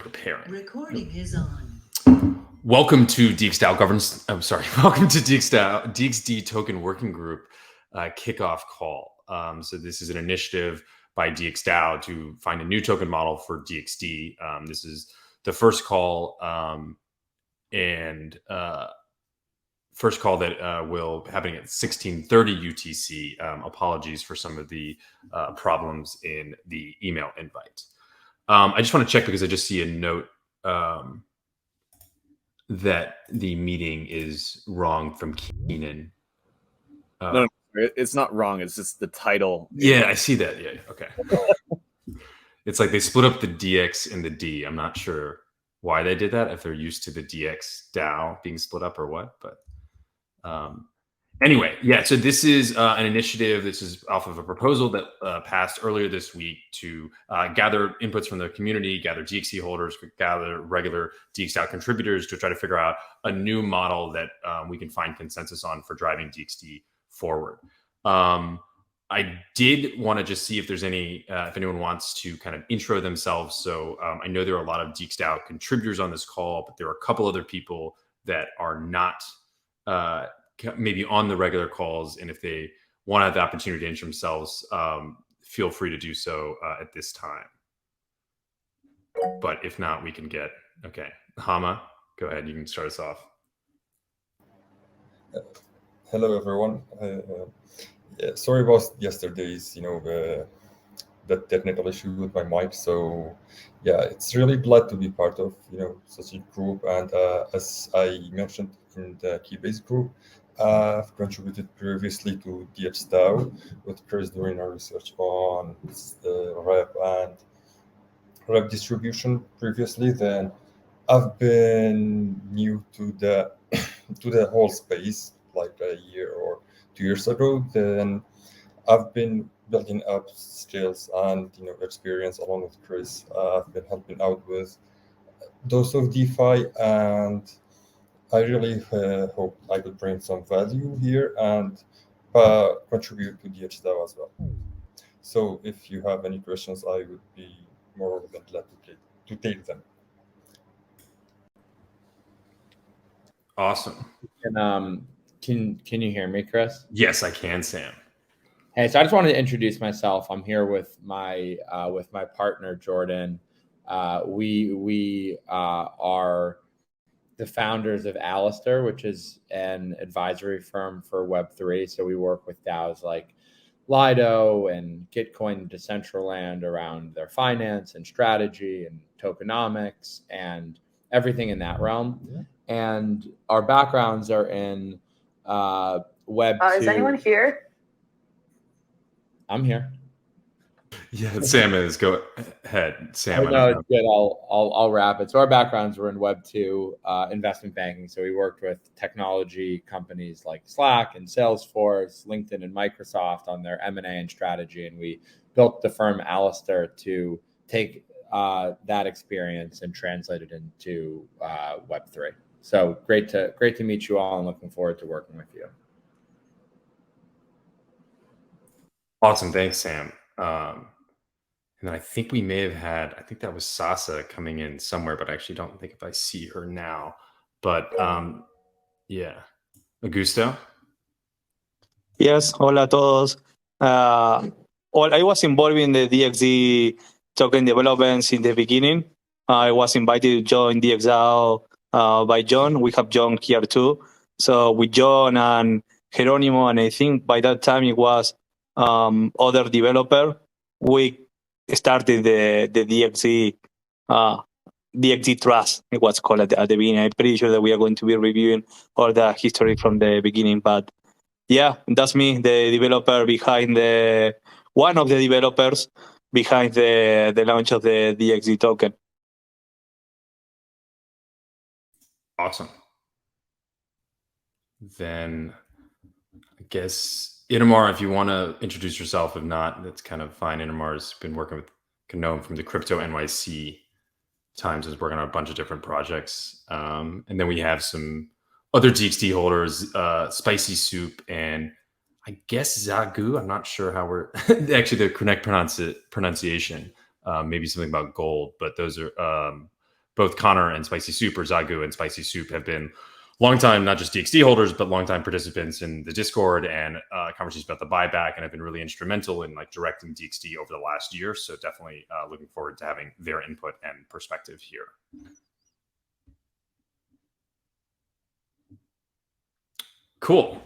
preparing. Recording is on. Welcome to DXD governance. I'm sorry. Welcome to DXD Token Working Group kickoff call. So this is an initiative by DXD to find a new token model for DXD. This is the first call first call that will be happening at 16:30 UTC. Apologies for some of the problems in the email invite. I just want to check because I just see a note that the meeting is wrong from Keenan. No, it's not wrong. It's just the title. Yeah, I see that. Yeah, okay. It's like they split up the DX and the D. I'm not sure why they did that, if they're used to the DX DAO being split up or what. But anyway, yeah, so this is an initiative. This is off of a proposal that passed earlier this week to gather inputs from the community, gather DXD holders, gather regular DXD contributors to try to figure out a new model that we can find consensus on for driving DXD forward. I did want to just see if there's any, if anyone wants to kind of intro themselves. So I know there are a lot of DXD contributors on this call, but there are a couple other people that are not maybe on the regular calls. And if they want to have the opportunity to intro themselves, feel free to do so at this time. But if not, we can get, okay. Hama, go ahead. You can start us off. Hello, everyone. Yeah, sorry about yesterday's, that technical issue with my mic. So yeah, it's really glad to be part of, such a group. And as I mentioned in the Keybase group, I've contributed previously to DXD with Chris doing our research on the rep and rep distribution previously. Then I've been new to the to the whole space like a year or 2 years ago. Then I've been building up skills and experience along with Chris. I've been helping out with those of DeFi, and I really hope I could bring some value here and contribute to DXD as well. So if you have any questions, I would be more than glad to take them. Awesome. Can you hear me, Chris? Yes, I can, Sam. Hey, so I just wanted to introduce myself. I'm here with my partner Jordan. We are the founders of Alistair, which is an advisory firm for Web3. So we work with DAOs like Lido and Gitcoin and Decentraland around their finance and strategy and tokenomics and everything in that realm. Yeah. And our backgrounds are in Web2. Is anyone here? I'm here. Yeah, Sam is. Go ahead, Sam. No, it's good. I'll wrap it. So our backgrounds were in Web2 investment banking. So we worked with technology companies like Slack and Salesforce, LinkedIn and Microsoft on their M&A and strategy. And we built the firm Alistair to take that experience and translate it into Web3. So great to meet you all and looking forward to working with you. Awesome. Thanks, Sam. And I think we may have had, I think that was Sasa coming in somewhere, but I actually don't think if I see her now. But yeah. Augusto? Yes, hola a todos. I was involved in the DXD token developments in the beginning. I was invited to join DXDAO by John. We have John here too. So with John and Geronimo, and I think by that time it was other developer, we started the DXD Trust, it was called at the beginning. I'm pretty sure that we are going to be reviewing all the history from the beginning. But yeah, that's me, the developer behind one of the developers behind the launch of the DXD token. Awesome. Then I guess Inamar, if you want to introduce yourself, if not, that's kind of fine. Inamar's been working with Gnome from the Crypto NYC times, is working on a bunch of different projects. And then we have some other DXD holders, Spicy Soup, and I guess Zagu. I'm not sure how we're actually the correct pronunciation. Maybe something about gold, but those are both Connor and Spicy Soup, or Zagu and Spicy Soup, have been longtime, not just DXD holders, but longtime participants in the Discord and conversations about the buyback, and have been really instrumental in like directing DXD over the last year. So definitely looking forward to having their input and perspective here. Cool.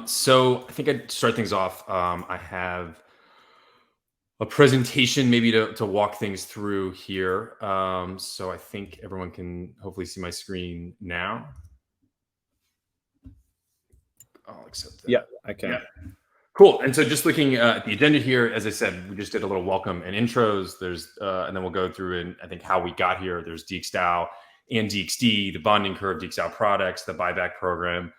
So I think I'd start things off. I have a presentation maybe to walk things through here. So I think everyone can hopefully see my screen now. I'll accept that. Yeah, I can. Yeah. Cool. And so just looking at the agenda here, as I said, we just did a little welcome and intros. There's and then we'll go through and I think how we got here. There's DXDAO and DXD, the bonding curve, DXDAO products, the buyback program.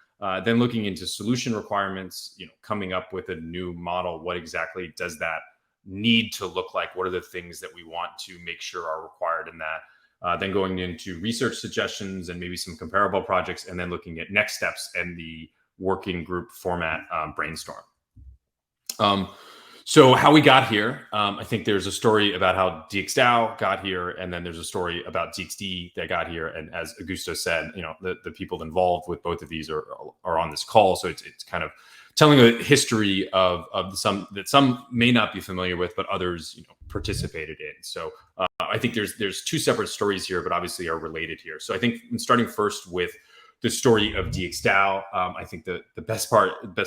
Then looking into solution requirements, coming up with a new model. What exactly does that need to look like? What are the things that we want to make sure are required in that? Then going into research suggestions and maybe some comparable projects, and then looking at next steps and the working group format brainstorm. So how we got here, I think there's a story about how DXDAO got here, and then there's a story about DXD that got here. And as Augusto said, the people involved with both of these are on this call. So it's kind of telling a history of some that some may not be familiar with, but others participated in. So I think there's two separate stories here, but obviously are related here. So I think starting first with the story of DXDAO, I think the best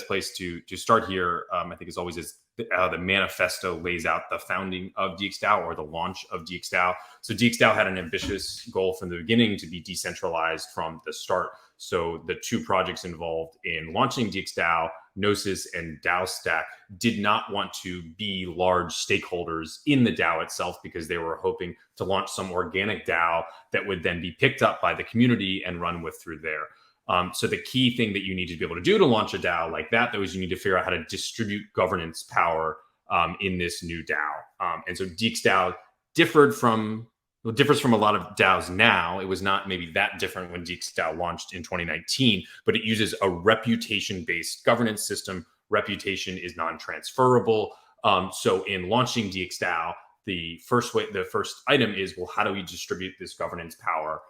place to start here, I think, is always the manifesto lays out the founding of DXDAO, or the launch of DXDAO. So DXDAO had an ambitious goal from the beginning to be decentralized from the start. So the two projects involved in launching DXDAO, Gnosis and DAOstack, did not want to be large stakeholders in the DAO itself, because they were hoping to launch some organic DAO that would then be picked up by the community and run with through there. So the key thing that you need to be able to do to launch a DAO like that, though, is you need to figure out how to distribute governance power in this new DAO. And so DXDAO differs from a lot of DAOs now. It was not maybe that different when DXDAO launched in 2019, but it uses a reputation-based governance system. Reputation is non-transferable. So in launching DXDAO, the first item is, well, how do we distribute this governance power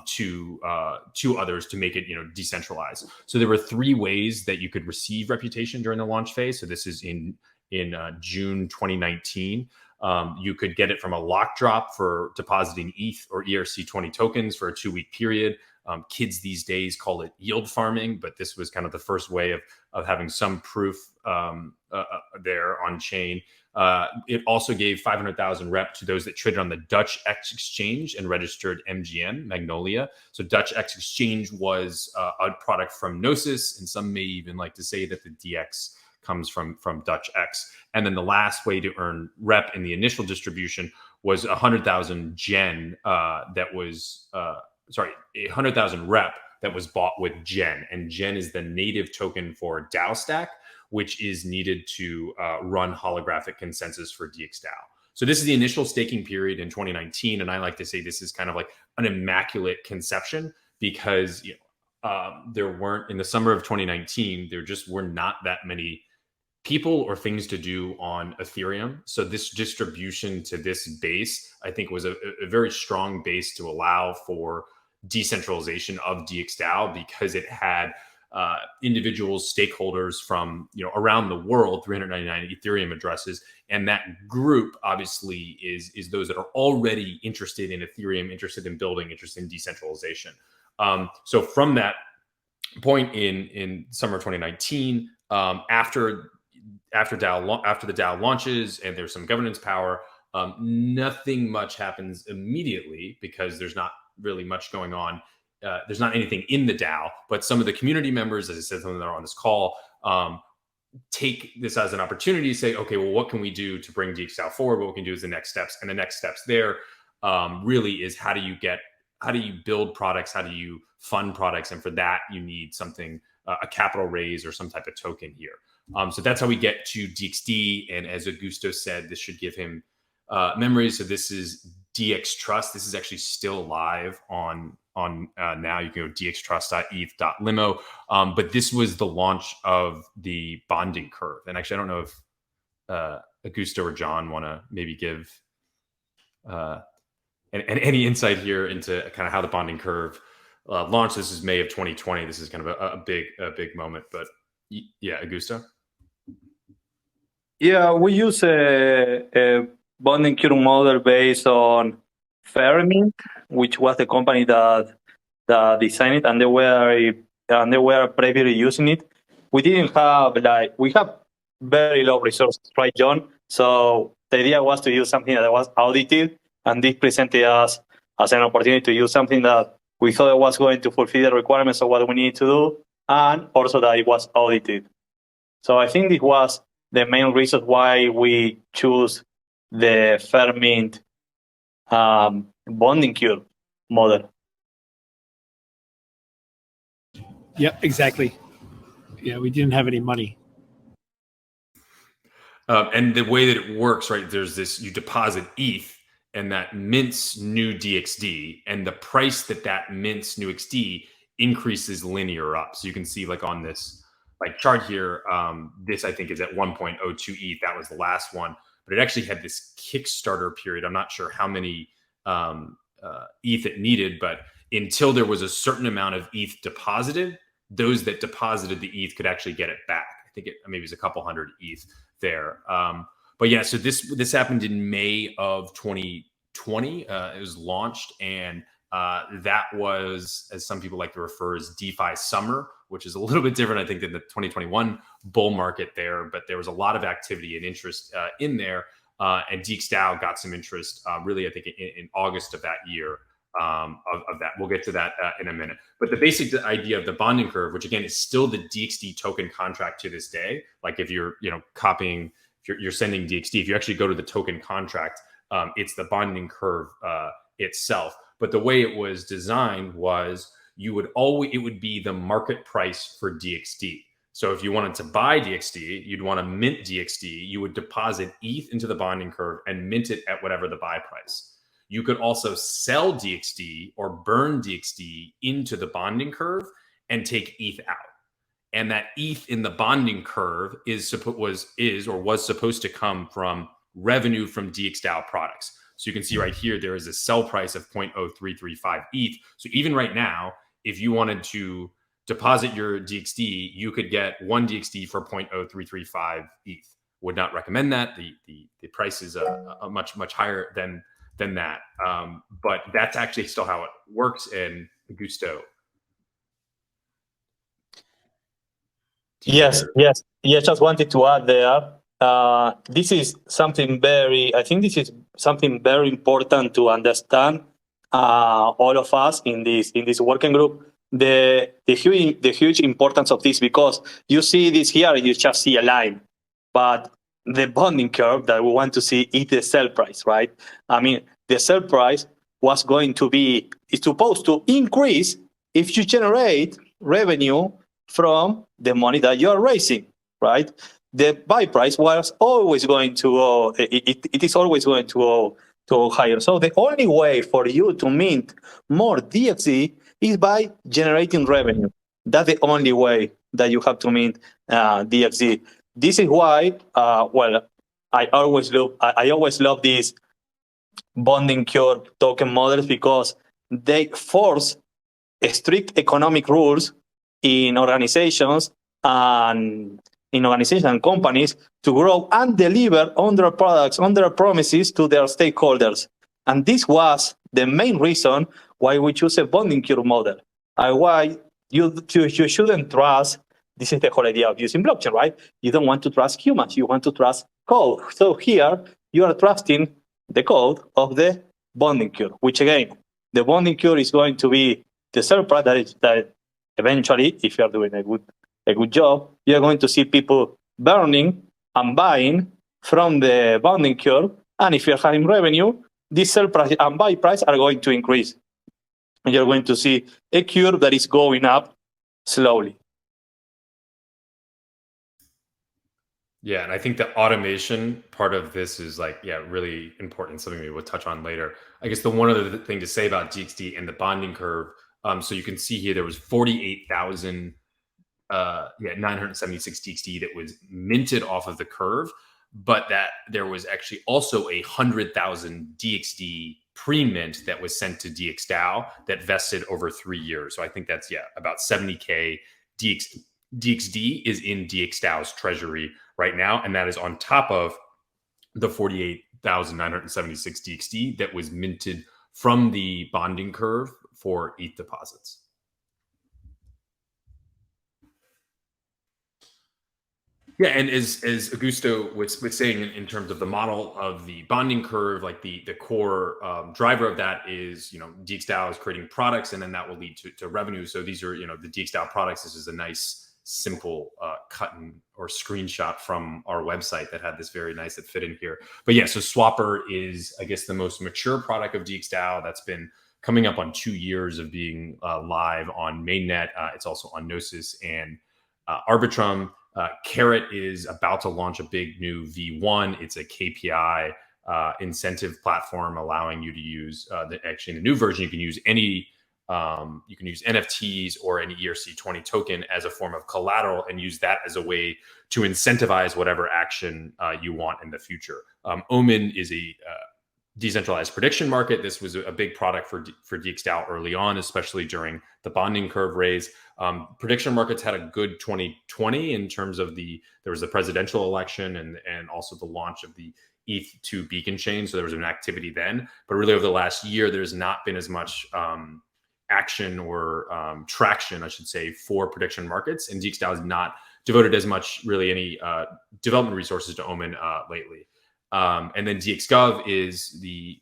to others to make it decentralized? So there were three ways that you could receive reputation during the launch phase. So this is in June 2019. You could get it from a lock drop for depositing ETH or ERC20 tokens for a 2-week period. Kids these days call it yield farming, but this was kind of the first way of having some proof there on chain. It also gave 500,000 rep to those that traded on the Dutch X exchange and registered MGM, Magnolia. So Dutch X exchange was a product from Gnosis, and some may even like to say that the DX comes from Dutch X. And then the last way to earn rep in the initial distribution was 100,000 Gen that was 100,000 rep that was bought with Gen. And Gen is the native token for DAOstack, which is needed to run holographic consensus for DXDAO. So this is the initial staking period in 2019. And I like to say this is kind of like an immaculate conception, because there weren't, in the summer of 2019, there just were not that many people or things to do on Ethereum. So this distribution to this base, I think, was a very strong base to allow for decentralization of DXDAO, because it had individuals, stakeholders from around the world, 399 Ethereum addresses, and that group obviously is those that are already interested in Ethereum, interested in building, interested in decentralization. So from that point in summer 2019, after the DAO launches and there's some governance power, nothing much happens immediately, because there's not really much going on. There's not anything in the DAO, but some of the community members, as I said, some of them are on this call, take this as an opportunity to say, okay, well, what can we do to bring DXDAO forward? What we can do is the next steps. And the next steps there really is, how do you build products? How do you fund products? And for that, you need something, a capital raise or some type of token here. So that's how we get to DXD. And as Augusto said, this should give him memories. So this is DX Trust. This is actually still live on now. You can go dxtrust.eth.limo. But this was the launch of the bonding curve. And actually, I don't know if Augusto or John want to maybe give and any insight here into kind of how the bonding curve launched? This is May of 2020. This is kind of a big moment, but yeah, Augusto. Yeah, we use a bonding curve model based on Fermi, which was the company that designed it, and they were previously using it. We didn't have we have very low resources, right, John? So the idea was to use something that was audited, and this presented us as an opportunity to use something that we thought it was going to fulfill the requirements of what we need to do, and also that it was audited. So I think this was the main reason why we choose the Fermi bonding curve model. Yep, exactly. Yeah, we didn't have any money. And the way that it works, right? There's this: you deposit ETH, and that mints new DXD, and the price that mints new XD increases linear up. So you can see, like on this chart here, this I think is at 1.02 ETH. That was the last one, but it actually had this Kickstarter period. I'm not sure how many ETH it needed, but until there was a certain amount of ETH deposited, those that deposited the ETH could actually get it back. I think maybe it was a couple hundred ETH there. But yeah, so this happened in May of 2020. It was launched, and that was, as some people like to refer, as DeFi summer, which is a little bit different, I think, than the 2021 bull market there. But there was a lot of activity and interest in there, and DXDAO got some interest really, I think, in August of that year. Of that, we'll get to that in a minute. But the basic idea of the bonding curve, which again is still the DXD token contract to this day, like if you're copying, if you're sending DXD, if you actually go to the token contract, it's the bonding curve itself. But the way it was designed was it would be the market price for DXD. So if you wanted to buy DXD, you'd want to mint DXD, you would deposit ETH into the bonding curve and mint it at whatever the buy price. You could also sell DXD or burn DXD into the bonding curve and take ETH out. And that ETH in the bonding curve was supposed to come from revenue from DXDAO products. So you can see right here, there is a sell price of 0.0335 ETH. So even right now, if you wanted to deposit your DXD, you could get one DXD for 0.0335 ETH. Would not recommend that. The price is a much higher than that. But that's actually still how it works. And Augusto. Yes. Just wanted to add there. This is something very important to understand. All of us in this working group, the huge importance of this, because you see this here, you just see a line, but the bonding curve that we want to see is the sell price, right? I mean, the sell price is supposed to increase if you generate revenue from the money that you are raising, right? The buy price was always going to go, it is always going to go higher. So the only way for you to mint more DXD is by generating revenue. That's the only way that you have to mint DXD. This is why, I always love these bonding curve token models, because they force strict economic rules in organizations and companies to grow and deliver on their products, on their promises to their stakeholders. And this was the main reason why we choose a bonding curve model, and why you shouldn't trust. This is the whole idea of using blockchain, right? You don't want to trust humans, you want to trust code. So here you are trusting the code of the bonding curve, which again, the bonding curve is going to be the surprise that eventually, if you are doing a good job, you're going to see people burning and buying from the bonding curve. And if you're having revenue, this sell price and buy price are going to increase. And you're going to see a curve that is going up slowly. Yeah, and I think the automation part of this is really important, something we will touch on later. I guess the one other thing to say about DXD and the bonding curve, so you can see here there was 48,976 DXD that was minted off of the curve, but that there was actually also 100,000 DXD pre-mint that was sent to DXDAO that vested over 3 years. So I think that's, about 70K DXD is in DXDAO's treasury right now. And that is on top of the 48,976 DXD that was minted from the bonding curve for ETH deposits. Yeah, and as Augusto was saying, in terms of the model of the bonding curve, like the core driver of that is, DXDAO is creating products, and then that will lead to revenue. So these are, the DXDAO products. This is a nice, simple cut or screenshot from our website that had this very nice that fit in here. But yeah, so Swapper is, I guess, the most mature product of DXDAO that's been coming up on 2 years of being live on mainnet. It's also on Gnosis and Arbitrum. Carrot is about to launch a big new V1. It's a KPI incentive platform allowing you to use actually in the new version, you can use any you can use NFTs or an ERC20 token as a form of collateral and use that as a way to incentivize whatever action you want in the future. Omen is a decentralized prediction market. This was a big product for DXDAO early on, especially during the bonding curve raise. Prediction markets had a good 2020 in terms of there was the presidential election and also the launch of the ETH2 beacon chain. So there was an activity then, but really over the last year, there's not been as much action or traction, I should say, for prediction markets. And DXDAO has not devoted as much really any development resources to Omen lately. And then DXGov is the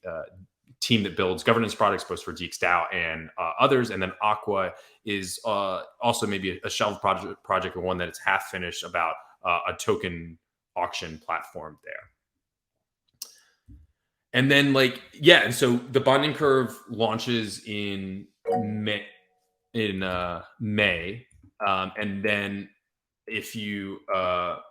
team that builds governance products, both for DXDAO and others. And then Aqua is also maybe a shelved project or one that is half finished about a token auction platform there. And then and so the bonding curve launches in May. And then if you so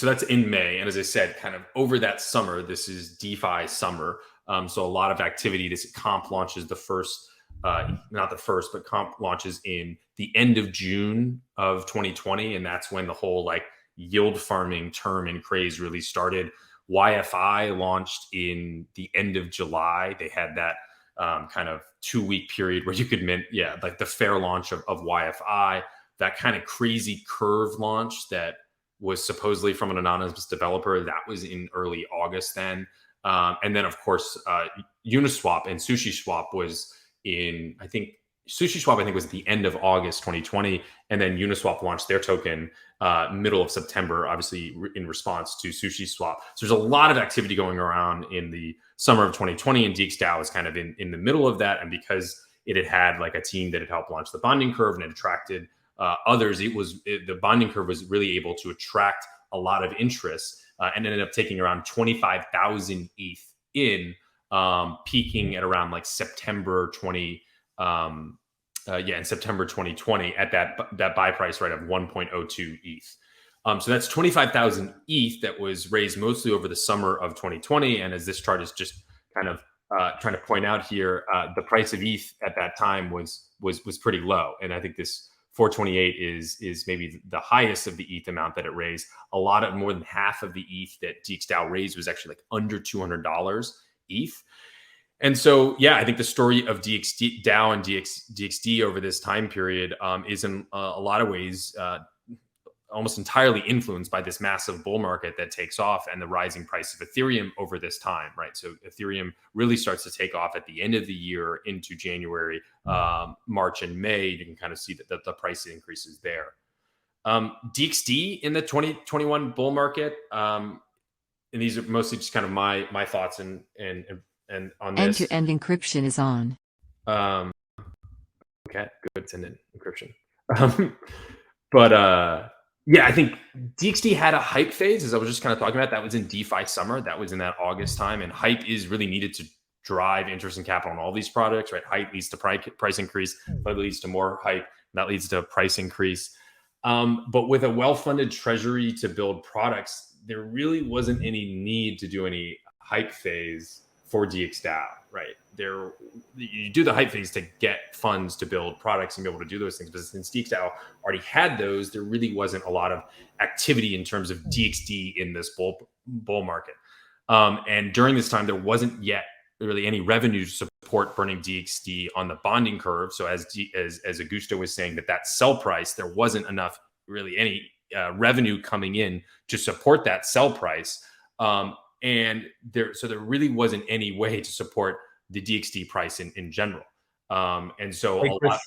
that's in May. And as I said, kind of over that summer, this is DeFi summer. So a lot of activity. This comp launches not the first, but comp launches in the end of June of 2020. And that's when the whole yield farming term and craze really started. YFI launched in the end of July. They had that kind of 2-week period where you could mint, the fair launch of YFI, that kind of crazy curve launch that was supposedly from an anonymous developer. That was in early August then. And then, of course, Uniswap and SushiSwap was in, I think, SushiSwap, I think, was at the end of August 2020. And then Uniswap launched their token middle of September, obviously in response to SushiSwap. So there's a lot of activity going around in the summer of 2020, and DXDAO is kind of in the middle of that. And because it had a team that had helped launch the bonding curve and it attracted others, the bonding curve was really able to attract a lot of interest and ended up taking around 25,000 ETH in, peaking at around September 20. In September 2020 at that buy price of 1.02 ETH. So that's 25,000 ETH that was raised mostly over the summer of 2020. And as this chart is just kind of trying to point out here, the price of ETH at that time was pretty low. And I think this 428 is maybe the highest of the ETH amount that it raised. More than half of the ETH that DXDAO raised was actually under $200 ETH. And so, I think the story of DXDAO and DXD over this time period is in a lot of ways almost entirely influenced by this massive bull market that takes off and the rising price of Ethereum over this time, right? So Ethereum really starts to take off at the end of the year into January, March, and May. You can kind of see that the price increases there. DXD in the 2021 bull market, and these are mostly just kind of my thoughts and on this. End-to-end encryption is on. Okay, good. It's end-to-end encryption. I think DXD had a hype phase, as I was just kind of talking about. That was in DeFi summer. That was in that August time. And hype is really needed to drive interest and capital in all these products, right? Hype leads to price increase, but leads to more hype. And that leads to price increase. But with a well-funded treasury to build products, there really wasn't any need to do any hype phase for DXDAO, right? You do the hype phase to get funds to build products and be able to do those things. But since DXDAO already had those, there really wasn't a lot of activity in terms of DXD in this bull market. And during this time, there wasn't yet really any revenue to support burning DXD on the bonding curve. So as Augusto was saying, that sell price, there wasn't enough really any revenue coming in to support that sell price. And there really wasn't any way to support the DXD price in general. And so Hey, Chris,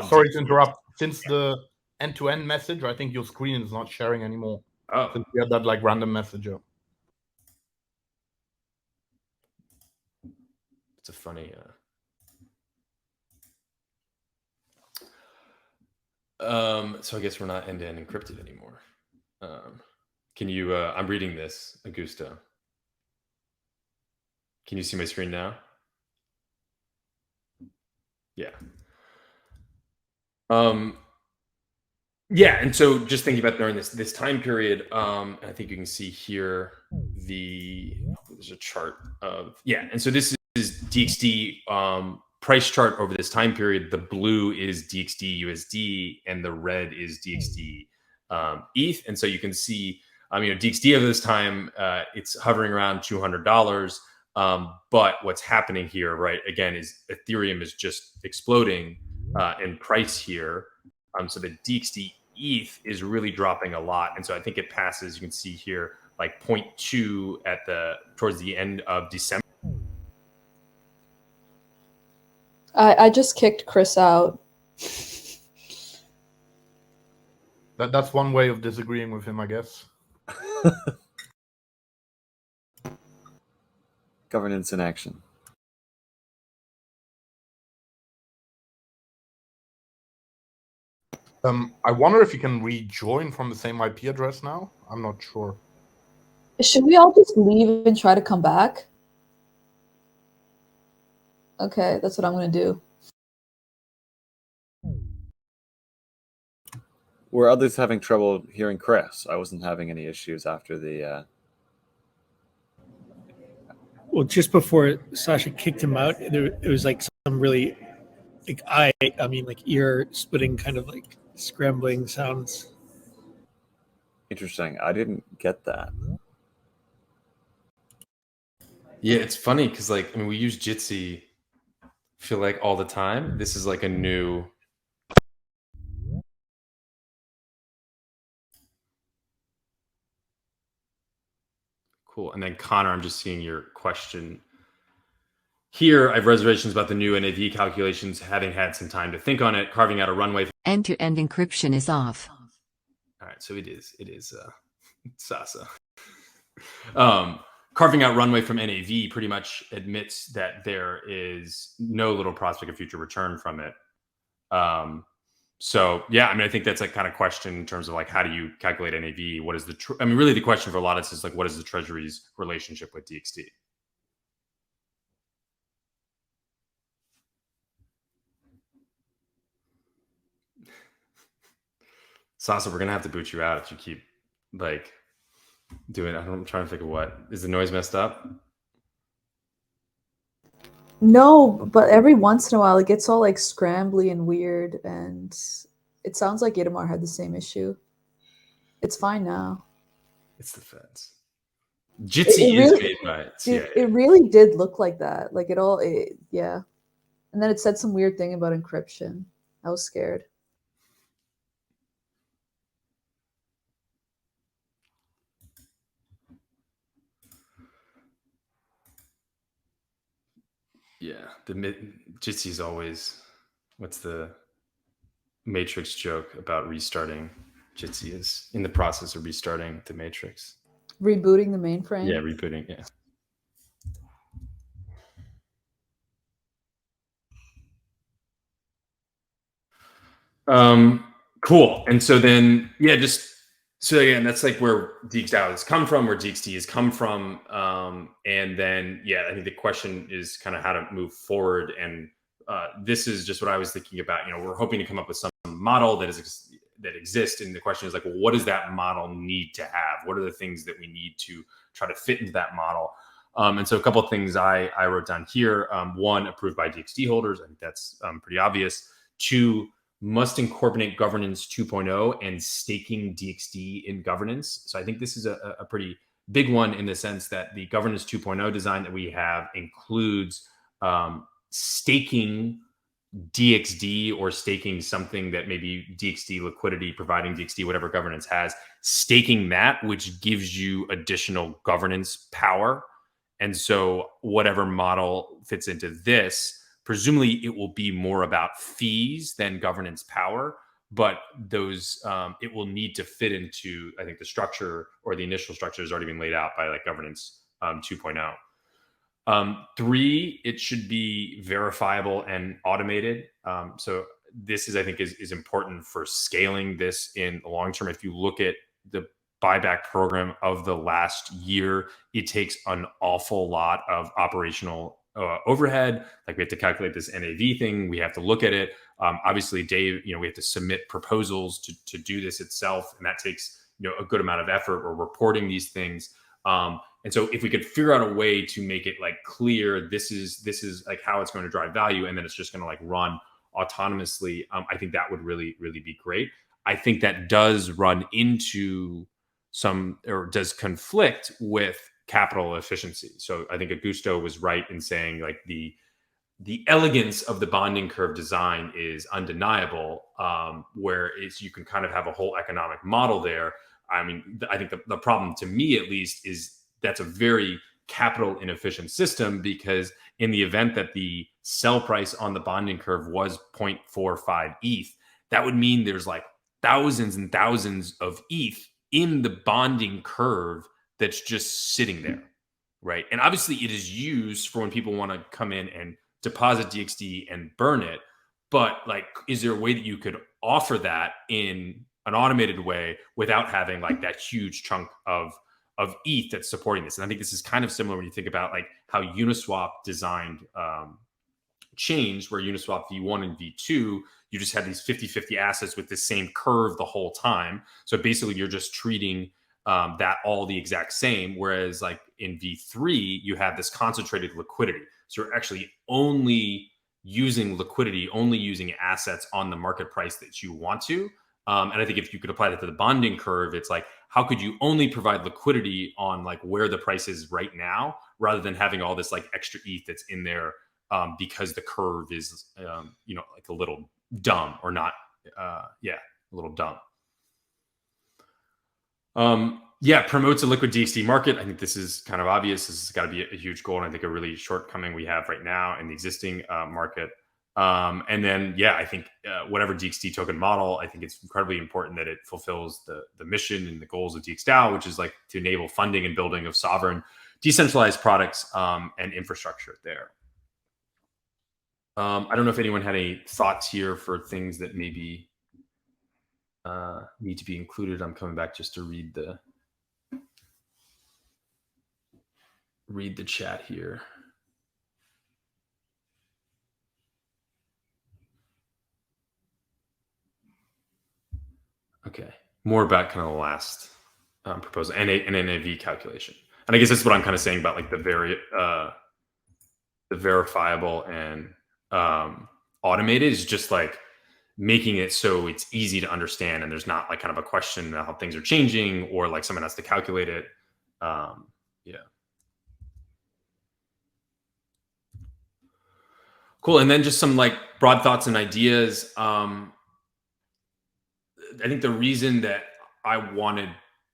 sorry to interrupt. Since the end-to-end message, I think your screen is not sharing anymore. Oh, Since we had that like random messenger. it's a funny. So I guess we're not end-to-end encrypted anymore. Can you? I'm reading this, Augusto. Can you see my screen now? Yeah. Yeah, and so just thinking about during this time period, I think you can see here there's a chart of and so this is DXD price chart over this time period. The blue is DXD USD, and the red is DXD ETH, and so you can see, DXD over this time, it's hovering around $200. But what's happening here, right, again, is Ethereum is just exploding in price here. So the DXD ETH is really dropping a lot. And so I think it passes, you can see here, like 0.2 towards the end of December. I just kicked Chris out. That's one way of disagreeing with him, I guess. Governance in action. I wonder if you can rejoin from the same IP address now. I'm not sure. Should we all just leave and try to come back? Okay, that's what I'm going to do. Were others having trouble hearing Chris? I wasn't having any issues after the... Well, just before Sasha kicked him out, it was like some really, like ear splitting kind of like scrambling sounds. Interesting. I didn't get that. Yeah, it's funny because we use Jitsi, I feel like, all the time. This is like a new. Cool. And then Connor, I'm just seeing your question here. I have reservations about the new NAV calculations, having had some time to think on it, carving out a runway. End-to-end encryption is off. All right, so it is Sasa. Carving out runway from NAV pretty much admits that there is no little prospect of future return from it. So yeah, I think that's like kind of question in terms of like, how do you calculate NAV? What is really the question for a lot of this is like, what is the Treasury's relationship with DXD? Sasa, we're gonna have to boot you out if you keep like doing it. I'm trying to think of what is the noise messed up. No, but every once in a while it gets all like scrambly and weird, and it sounds like Itamar had the same issue. It's fine now. It's the feds. Jitsi is made by CIA. It really did look like that. Like yeah. And then it said some weird thing about encryption. I was scared. Yeah, Jitsi is always, what's the Matrix joke about restarting? Jitsi is in the process of restarting the Matrix. Rebooting the mainframe? Yeah, rebooting, yeah. Cool. And so then, so again, that's like where DXD has come from, where DXD has come from. And then, I think the question is kind of how to move forward. And this is just what I was thinking about. We're hoping to come up with some model that exists. And the question is like, well, what does that model need to have? What are the things that we need to try to fit into that model? And so a couple of things I wrote down here. One, approved by DXD holders. I think that's pretty obvious. Two, must incorporate governance 2.0 and staking DXD in governance. So I think this is a pretty big one in the sense that the governance 2.0 design that we have includes staking DXD or staking something that maybe DXD liquidity, providing DXD, whatever governance has, staking that, which gives you additional governance power. And so whatever model fits into this, presumably it will be more about fees than governance power, but those it will need to fit into, I think, the structure, or the initial structure has already been laid out by like governance 2.0. 3, it should be verifiable and automated. So this is, I think, is important for scaling this in the long term. If you look at the buyback program of the last year, it takes an awful lot of operational overhead. Like we have to calculate this NAV thing. We have to look at it. Obviously, Dave, we have to submit proposals to do this itself, and that takes a good amount of effort. We're reporting these things. And so if we could figure out a way to make it like clear, this is like how it's going to drive value, and then it's just going to like run autonomously, I think that would really, really be great. I think that does run into or does conflict with capital efficiency. So I think Augusto was right in saying like the elegance of the bonding curve design is undeniable, where you can kind of have a whole economic model there. I mean, I think the problem, to me at least, is that's a very capital inefficient system, because in the event that the sell price on the bonding curve was 0.45 ETH, that would mean there's like thousands and thousands of ETH in the bonding curve that's just sitting there, right? And obviously it is used for when people want to come in and deposit DXD and burn it. But like, is there a way that you could offer that in an automated way without having like that huge chunk of ETH that's supporting this? And I think this is kind of similar when you think about like how Uniswap designed changed, where Uniswap V1 and V2, you just had these 50-50 assets with the same curve the whole time. So basically you're just treating that all the exact same. Whereas like in V3, you have this concentrated liquidity. So you're actually only using liquidity, only using assets on the market price that you want to. And I think if you could apply that to the bonding curve, it's like, how could you only provide liquidity on like where the price is right now, rather than having all this like extra ETH that's in there because the curve is, like a little dumb, or not. A little dumb. Promotes a liquid DXD market. I think this is kind of obvious. This has got to be a huge goal, and I think a really shortcoming we have right now in the existing market. And then, I think whatever DXD token model, I think it's incredibly important that it fulfills the mission and the goals of DXDAO, which is like to enable funding and building of sovereign decentralized products and infrastructure there. I don't know if anyone had any thoughts here for things that maybe need to be included. I'm coming back just to read the chat here. Okay, more about kind of the last proposal and an NAV calculation, and I guess that's what I'm kind of saying about like the verifiable and automated is just like making it so it's easy to understand, and there's not like kind of a question about how things are changing, or like someone has to calculate it. Cool. And then just some like broad thoughts and ideas. I think the reason that I wanted,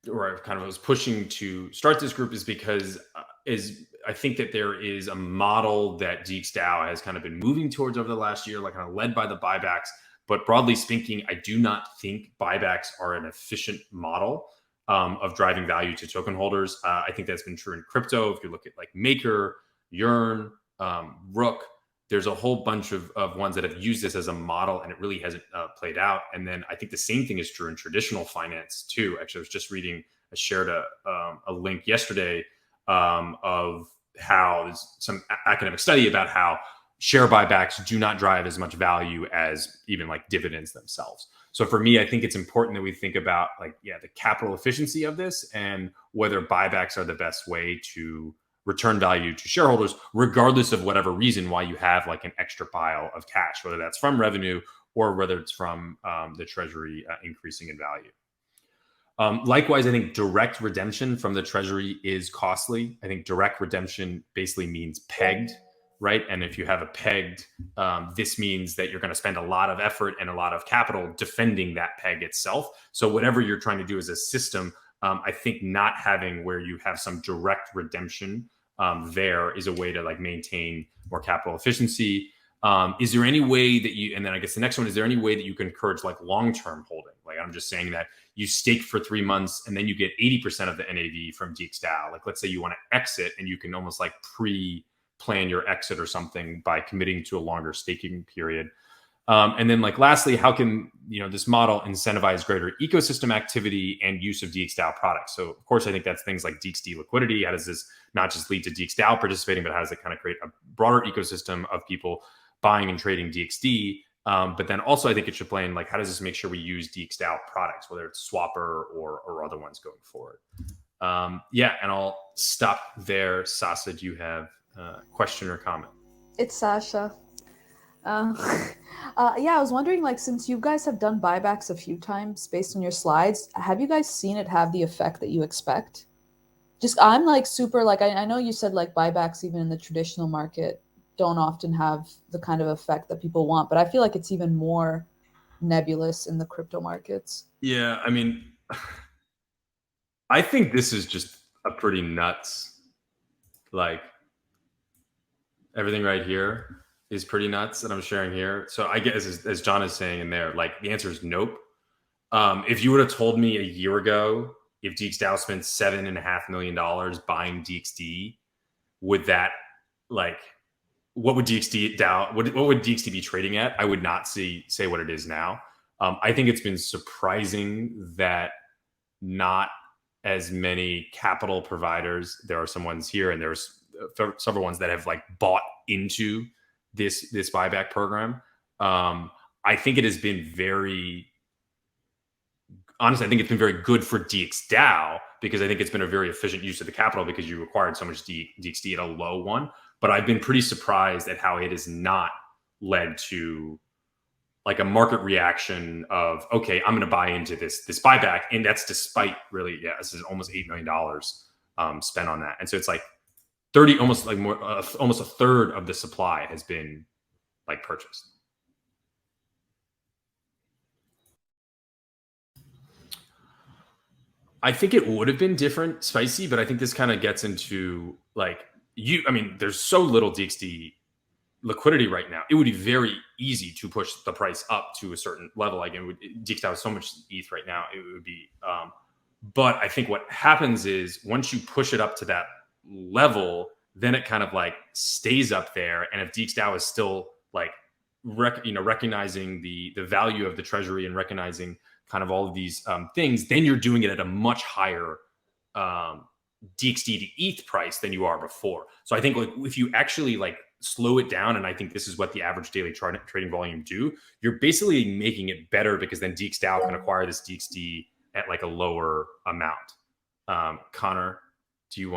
or I kind of was pushing to start this group, is because I think that there is a model that DXDAO has kind of been moving towards over the last year, like kind of led by the buybacks. But broadly speaking, I do not think buybacks are an efficient model of driving value to token holders. I think that's been true in crypto. If you look at like Maker, Yearn, Rook, there's a whole bunch of ones that have used this as a model, and it really hasn't played out. And then I think the same thing is true in traditional finance too. Actually, I was just reading, I shared a link yesterday of how there's some academic study about how share buybacks do not drive as much value as even like dividends themselves. So for me, I think it's important that we think about like, the capital efficiency of this, and whether buybacks are the best way to return value to shareholders, regardless of whatever reason why you have like an extra pile of cash, whether that's from revenue or whether it's from the treasury increasing in value. Likewise, I think direct redemption from the treasury is costly. I think direct redemption basically means pegged, right? And if you have a pegged, this means that you're going to spend a lot of effort and a lot of capital defending that peg itself. So whatever you're trying to do as a system, I think not having where you have some direct redemption there is a way to like maintain more capital efficiency. Is there any way that you, and then I guess the next one, is there any way that you can encourage like long-term holding? Like I'm just saying that you stake for 3 months and then you get 80% of the NAV from DXDAO. Like let's say you want to exit and you can almost like pre-plan your exit or something by committing to a longer staking period. And then like lastly, how can this model incentivize greater ecosystem activity and use of DXDAO products? So of course, I think that's things like DXD liquidity. How does this not just lead to DXDAO participating, but how does it kind of create a broader ecosystem of people buying and trading DXD? But then also I think it should play in like, how does this make sure we use DXDAO products, whether it's Swapper or other ones going forward? Yeah, and I'll stop there. Sasa, do you have a question or comment? It's Sasha. Yeah, I was wondering, like, since you guys have done buybacks a few times based on your slides, have you guys seen it have the effect that you expect? Just, I'm like super, like, I know you said like buybacks even in the traditional market don't often have the kind of effect that people want, but I feel like it's even more nebulous in the crypto markets. Yeah, I mean, I think this is just a pretty nuts, like everything right here is pretty nuts that I'm sharing here. So I guess as John is saying in there, like the answer is nope. If you would have told me a year ago, if DXDAO spent $7.5 million buying DXD, would that like, what would DXD what would DXD be trading at? I would not say what it is now. I think it's been surprising that not as many capital providers, there are some ones here and there's several ones that have like bought into this buyback program. I think it has been honestly, I think it's been very good for DXDAO because I think it's been a very efficient use of the capital because you required so much DXD at a low one. But I've been pretty surprised at how it has not led to like a market reaction of, okay, I'm going to buy into this buyback. And that's despite really, yeah, this is almost $8 million spent on that. And so it's like almost a third of the supply has been like purchased. I think it would have been different, Spicy, but I think this kind of gets into like there's so little DXD liquidity right now. It would be very easy to push the price up to a certain level. Like DXDAO has so much ETH right now, it would be. But I think what happens is once you push it up to that level, then it kind of like stays up there. And if DXDAO is still like recognizing the value of the treasury and recognizing kind of all of these things, then you're doing it at a much higher DXD to ETH price than you are before. So I think like if you actually like slow it down, and I think this is what the average daily trading volume do, you're basically making it better because then DXDAO can acquire this DXD at like a lower amount. Connor, you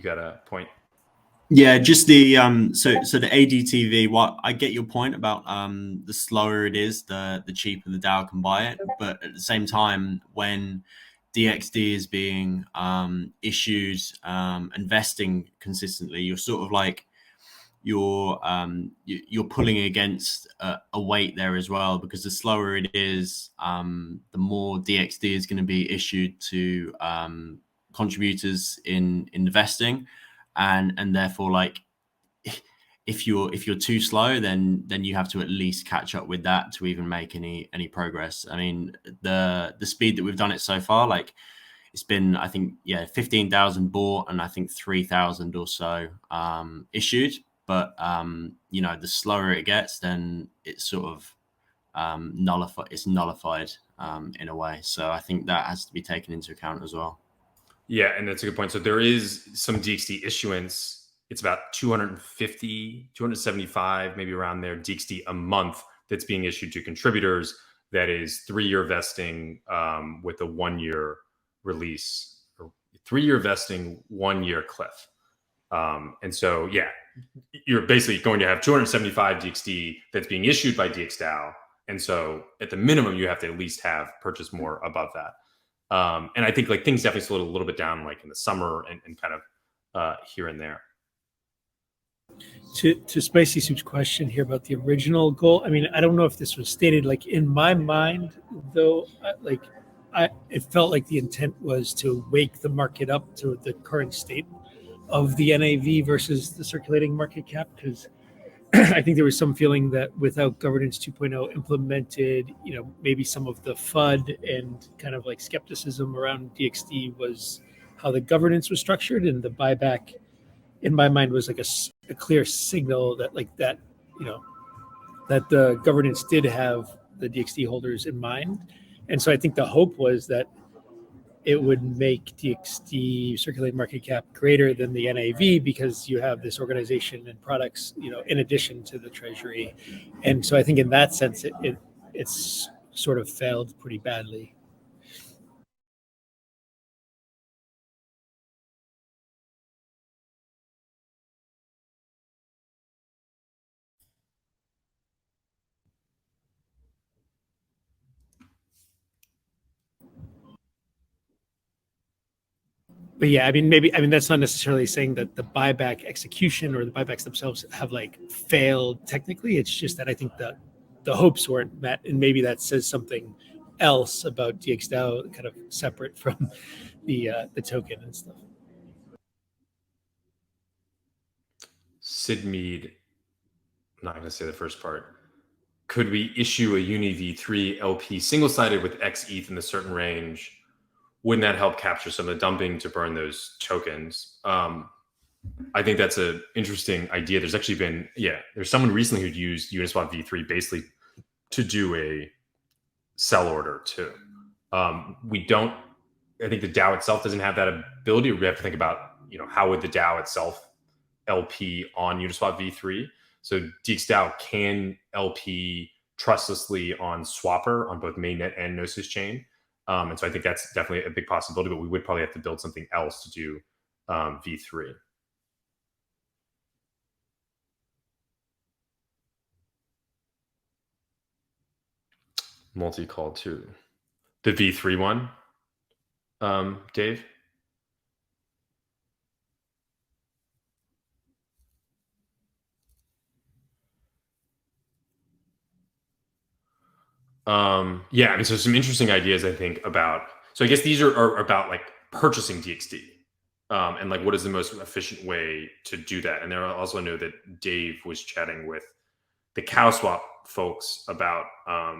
got a point? Yeah, just the so the ADTV. What I get your point about the slower it is, the cheaper the DAO can buy it. But at the same time, when DXD is being issued and vesting consistently, you're sort of like you're pulling against a weight there as well, because the slower it is, the more DXD is going to be issued to contributors in investing. And therefore, like if you're too slow, then you have to at least catch up with that to even make any progress. I mean, the speed that we've done it so far, like it's been, I think, 15,000 bought and I think 3,000 or so issued. But the slower it gets, then it's sort of nullified. It's nullified in a way. So I think that has to be taken into account as well. Yeah, and that's a good point. So there is some DXD issuance. It's about 250, 275, maybe around there, DXD a month that's being issued to contributors. That is 3-year vesting with a 1-year release, or 3-year vesting, 1-year cliff. And so, yeah, you're basically going to have 275 DXD that's being issued by DXDAO. And so at the minimum, you have to at least have purchased more above that. And I think like things definitely slowed a little bit down like in the summer and kind of here and there. To Spicy Soup's question here about the original goal, I mean, I don't know if this was stated. Like in my mind, though, it felt like the intent was to wake the market up to the current state of the NAV versus the circulating market cap, because I think there was some feeling that without governance 2.0 implemented, maybe some of the FUD and kind of like skepticism around DXD was how the governance was structured, and the buyback, in my mind, was like a clear signal that that the governance did have the DXD holders in mind. And so I think the hope was that it would make DXD circulating market cap greater than the NAV because you have this organization and products, in addition to the treasury. And so I think in that sense, it's sort of failed pretty badly. But yeah, I mean, that's not necessarily saying that the buyback execution or the buybacks themselves have like failed technically. It's just that I think that the hopes weren't met, and maybe that says something else about DXDAO, kind of separate from the token and stuff. Sid Mead, I'm not going to say the first part. Could we issue a Uni V3 LP single-sided with X ETH in a certain range? Wouldn't that help capture some of the dumping to burn those tokens? I think that's an interesting idea. There's actually been, there's someone recently who'd used Uniswap V3 basically to do a sell order too. I think the DAO itself doesn't have that ability. We have to think about, how would the DAO itself LP on Uniswap V3? So DXDAO can LP trustlessly on Swapper on both mainnet and Gnosis chain. And so I think that's definitely a big possibility, but we would probably have to build something else to do V3. Multi-call too. The V3 one, Dave? So some interesting ideas I think about, so I guess these are about like purchasing DXD and like what is the most efficient way to do that. And there I also know that Dave was chatting with the CowSwap folks about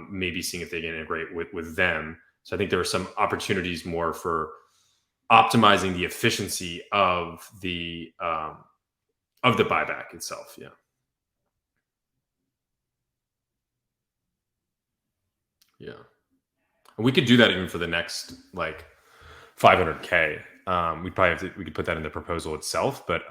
maybe seeing if they can integrate with them. So I think there are some opportunities more for optimizing the efficiency of the buyback itself. Yeah. Yeah. And we could do that even for the next like 500K. We could put that in the proposal itself, but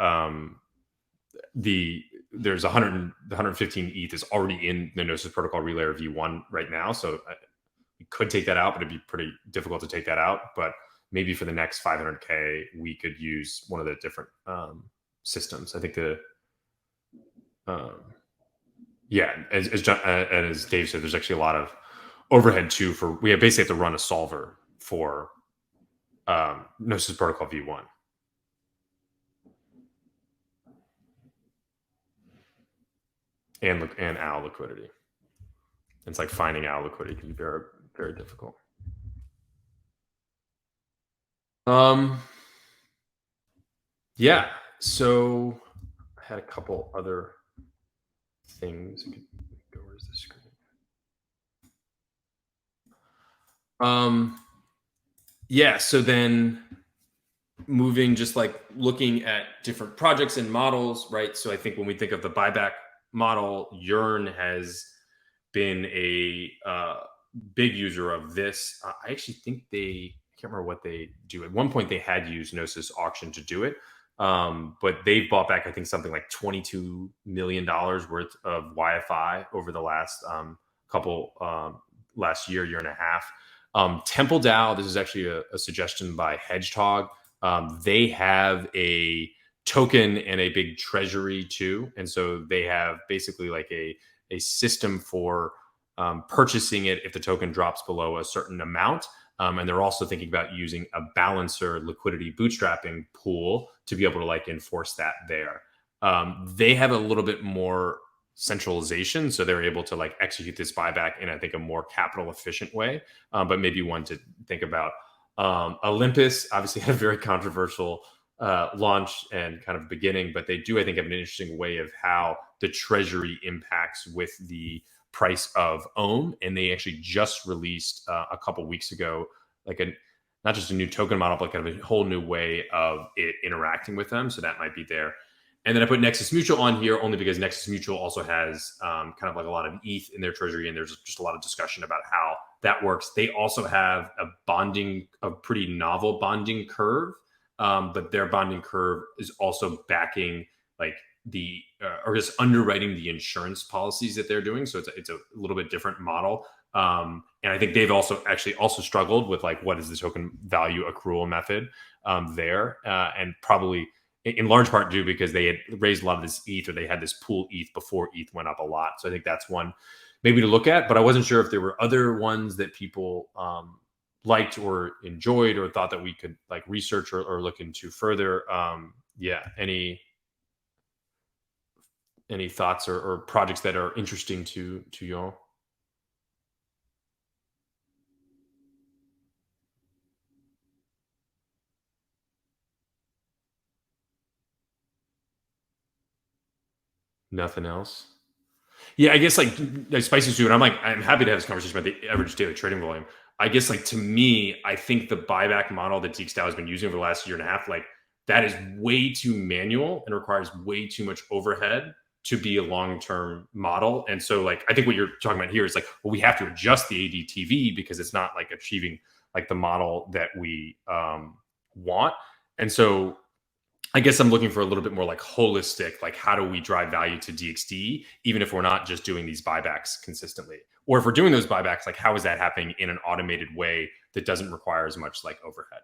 there's 115 ETH is already in the Gnosis Protocol Relayer V1 right now. So we could take that out, but it'd be pretty difficult to take that out. But maybe for the next 500K, we could use one of the different systems. I think as Dave said, there's actually a lot of overhead too we basically have to run a solver for Gnosis Protocol V1. And OWL liquidity. It's like finding OWL liquidity can be very, very difficult. So I had a couple other things. Where's the screen? So then moving, just like looking at different projects and models, right? So I think when we think of the buyback model, Yearn has been a big user of this. I actually think I can't remember what they do. At one point they had used Gnosis auction to do it. But they've bought back, I think, something like $22 million worth of YFI over the last last year and a half. Temple DAO, this is actually a suggestion by Hedgehog. They have a token and a big treasury too. And so they have basically like a system for purchasing it if the token drops below a certain amount. And they're also thinking about using a balancer liquidity bootstrapping pool to be able to like enforce that there. They have a little bit more centralization, so they're able to like execute this buyback in, I think, a more capital efficient way, but maybe one to think about. Olympus obviously had a very controversial launch and kind of beginning, but they do, I think, have an interesting way of how the treasury impacts with the price of Ohm. And they actually just released a couple weeks ago, like not just a new token model, but kind of a whole new way of it interacting with them. So that might be there. And then I put Nexus Mutual on here only because Nexus Mutual also has kind of like a lot of ETH in their treasury, and there's just a lot of discussion about how that works. They also have a pretty novel bonding curve, but their bonding curve is also backing like or just underwriting the insurance policies that they're doing. So it's a little bit different model. And I think they've also struggled with like, what is the token value accrual method there? And probably in large part due because they had raised a lot of this ETH, or they had this pool ETH before ETH went up a lot. So I think that's one maybe to look at, but I wasn't sure if there were other ones that people liked or enjoyed or thought that we could like research or look into further. Any thoughts or projects that are interesting to y'all? Nothing else. Yeah, I guess like Spicy Stew, and I'm happy to have this conversation about the average daily trading volume. I guess like to me, I think the buyback model that DXD has been using over the last year and a half, like that is way too manual and requires way too much overhead to be a long-term model. And so like, I think what you're talking about here is like, well, we have to adjust the ADTV because it's not like achieving like the model that we want. And so I guess I'm looking for a little bit more like holistic, like how do we drive value to DXD, even if we're not just doing these buybacks consistently? Or if we're doing those buybacks, like how is that happening in an automated way that doesn't require as much like overhead?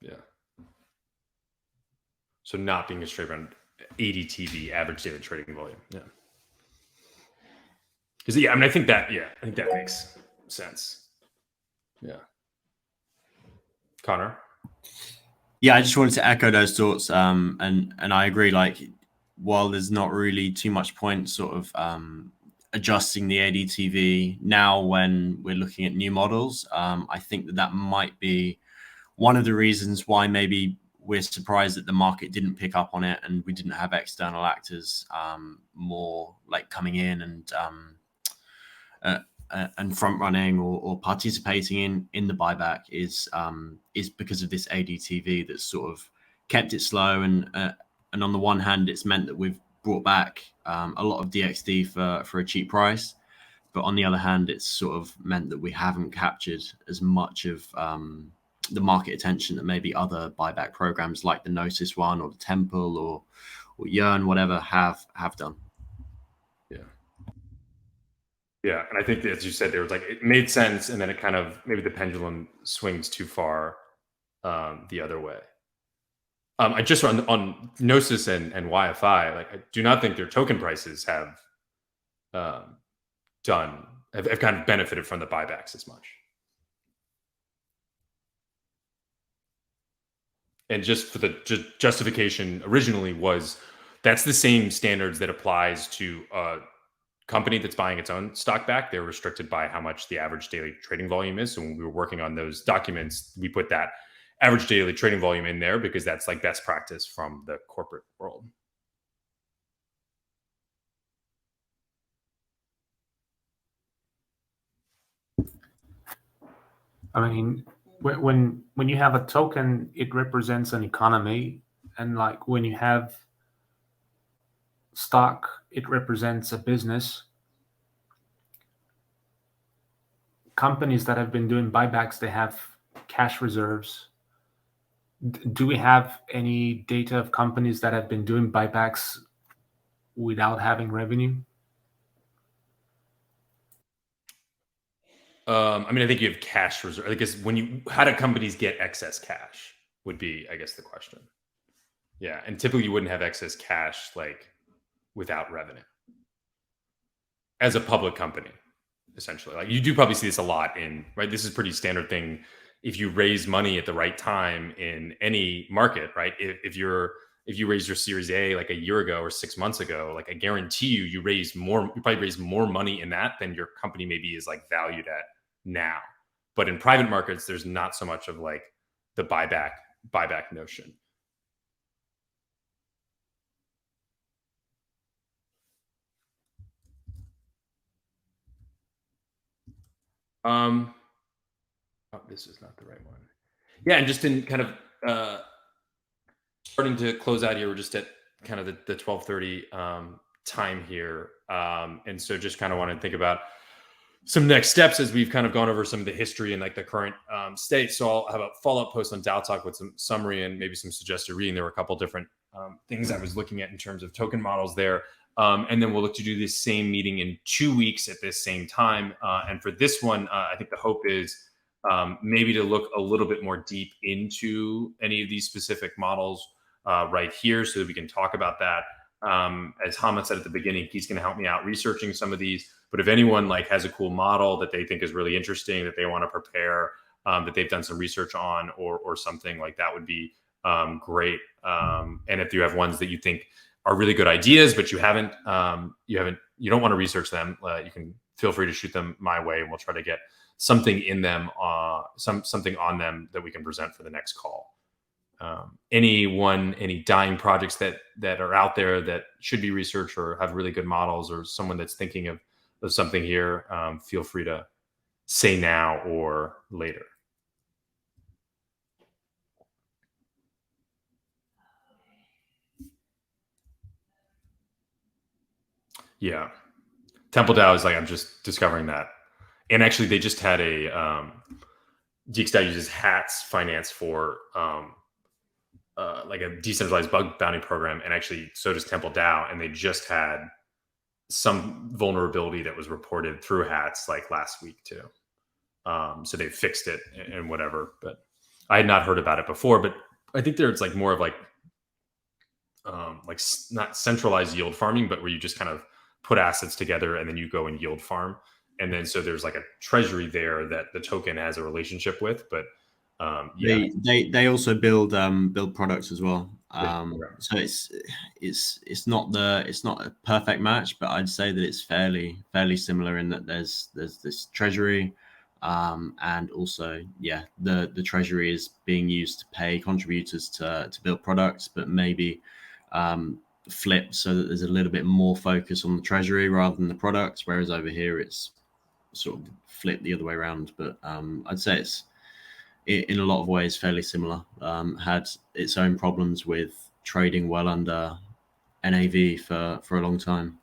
Yeah. So not being a straight run ADTV, average daily trading volume. Yeah. Because I mean, I think that makes sense. Yeah. Connor. Yeah, I just wanted to echo those thoughts. And I agree, like, while there's not really too much point sort of adjusting the ADTV now when we're looking at new models, I think that might be one of the reasons why maybe we're surprised that the market didn't pick up on it and we didn't have external actors more like coming in and front running or participating in the buyback is because of this ADTV that's sort of kept it slow. And on the one hand, it's meant that we've brought back a lot of DXD for a cheap price. But on the other hand, it's sort of meant that we haven't captured as much of the market attention that maybe other buyback programs like the Gnosis one or the Temple or Yearn, whatever, have done. Yeah, and I think that, as you said, there was like it made sense, and then it kind of maybe the pendulum swings too far the other way. I just on Gnosis and YFI, like I do not think their token prices have kind of benefited from the buybacks as much. And just for the justification originally was that's the same standards that applies to a company that's buying its own stock back. They're restricted by how much the average daily trading volume is. So when we were working on those documents, we put that average daily trading volume in there because that's like best practice from the corporate world. I mean, when you have a token, it represents an economy, and like when you have stock, it represents a business. Companies that have been doing buybacks, they have cash reserves. Do we have any data of companies that have been doing buybacks without having revenue? I mean, I think you have cash reserve. I guess how do companies get excess cash would be, I guess, the question. Yeah, and typically you wouldn't have excess cash like without revenue as a public company, essentially. Like you do probably see this a lot in, right? This is a pretty standard thing. If you raise money at the right time in any market, right? If you raised your Series A like a year ago or 6 months ago, like I guarantee you, you probably raise more money in that than your company maybe is like valued at now. But in private markets, there's not so much of like the buyback notion. Oh, this is not the right one. Yeah, and just in kind of starting to close out here, we're just at kind of the 12:30 time here, and so just kind of want to think about some next steps as we've kind of gone over some of the history and like the current state. So I'll have a follow-up post on DAO Talk with some summary and maybe some suggested reading. There were a couple different things I was looking at in terms of token models there. And then we'll look to do this same meeting in 2 weeks at this same time. And for this one, I think the hope is maybe to look a little bit more deep into any of these specific models right here so that we can talk about that. As Hamid said at the beginning, he's going to help me out researching some of these. But if anyone like has a cool model that they think is really interesting, that they want to prepare, that they've done some research on or something like that would be great. And if you have ones that you think are really good ideas, but you don't want to research them, you can feel free to shoot them my way, and we'll try to get something in them, something on them that we can present for the next call. Any dying projects that are out there that should be researched or have really good models, or someone that's thinking of something here, feel free to say now or later. Yeah. Temple DAO is like, I'm just discovering that. And actually they just had a DXD uses HATS finance for like a decentralized bug bounty program, and actually so does Temple DAO, and they just had some vulnerability that was reported through HATS like last week too. So they fixed it and whatever, but I had not heard about it before. But I think there's like more of like not centralized yield farming, but where you just kind of put assets together and then you go and yield farm. And then so there's like a treasury there that the token has a relationship with, but yeah. They also build products as well. So it's not a perfect match, but I'd say that it's fairly similar in that there's this treasury, and also the treasury is being used to pay contributors to build products, but maybe flipped so that there's a little bit more focus on the treasury rather than the products, whereas over here it's sort of flipped the other way around. But I'd say it's in a lot of ways fairly similar. Had its own problems with trading well under NAV for a long time.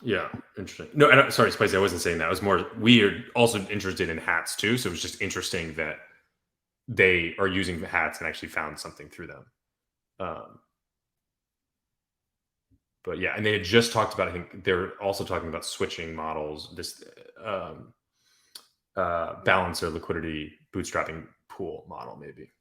Yeah, interesting. No, sorry, Spicy, I wasn't saying that. I was more, we are also interested in HATS too. So it was just interesting that they are using the HATS and actually found something through them. But yeah, and they had just talked about, I think they're also talking about switching models, this balancer liquidity bootstrapping pool model, maybe.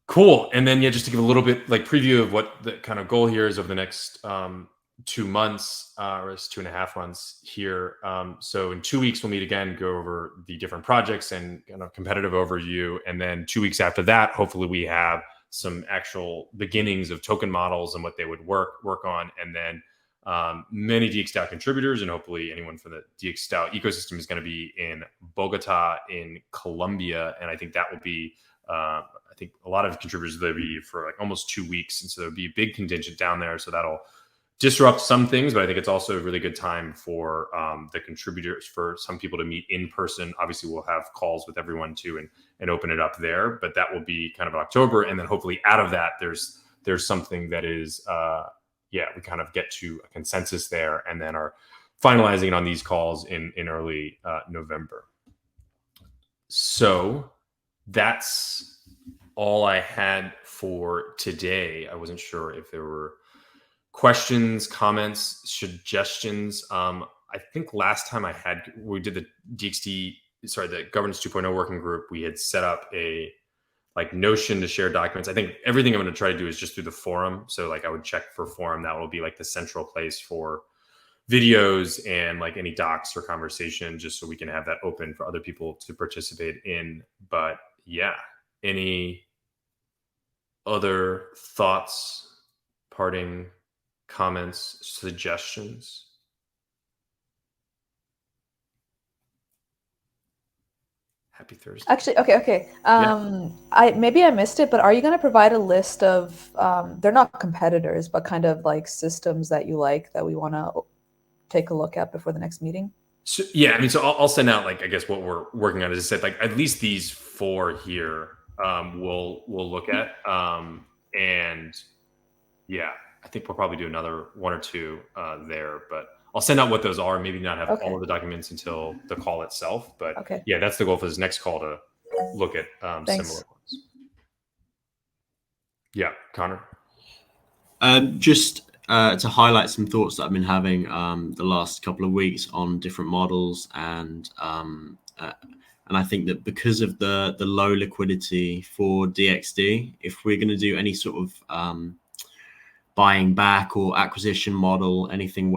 Cool. And then, yeah, just to give a little bit like preview of what the kind of goal here is over the next 2 months, or 2.5 months here. So in 2 weeks, we'll meet again, go over the different projects and kind of competitive overview. And then 2 weeks after that, hopefully we have some actual beginnings of token models and what they would work on. And then many DXDAO contributors, and hopefully anyone from the DXDAO ecosystem is going to be in Bogota in Colombia. And I think that will be, I think a lot of contributors will be for like almost 2 weeks. And so there'll be a big contingent down there. So that'll disrupt some things, but I think it's also a really good time for the contributors, for some people to meet in person. Obviously, we'll have calls with everyone too and open it up there, but that will be kind of October. And then hopefully out of that, there's something that is, we kind of get to a consensus there and then are finalizing it on these calls in early November. So that's all I had for today. I wasn't sure if there were questions, comments, suggestions. I I think last time we did the the governance 2.0 working group, we had set up a Notion to share documents. I think everything I'm going to try to do is just through the forum. So I would check for forum. That will be the central place for videos and any docs or conversation, just so we can have that open for other people to participate in. But yeah, any other thoughts, parting comments, suggestions? Happy Thursday. Actually, okay. I missed it, but are you going to provide a list of they're not competitors, but kind of systems that you like that we want to take a look at before the next meeting? So, yeah, I mean, so I'll send out I guess what we're working on. As I said, at least these 4 here we'll look at, and yeah, I think we'll probably do another 1 or 2 there, but I'll send out what those are. Maybe not have all of the documents until the call itself, but yeah, that's the goal for this next call, to look at similar ones. Yeah, Connor. Just to highlight some thoughts that I've been having the last couple of weeks on different models, and I think that because of the low liquidity for DXD, if we're going to do any sort of buying back or acquisition model, anything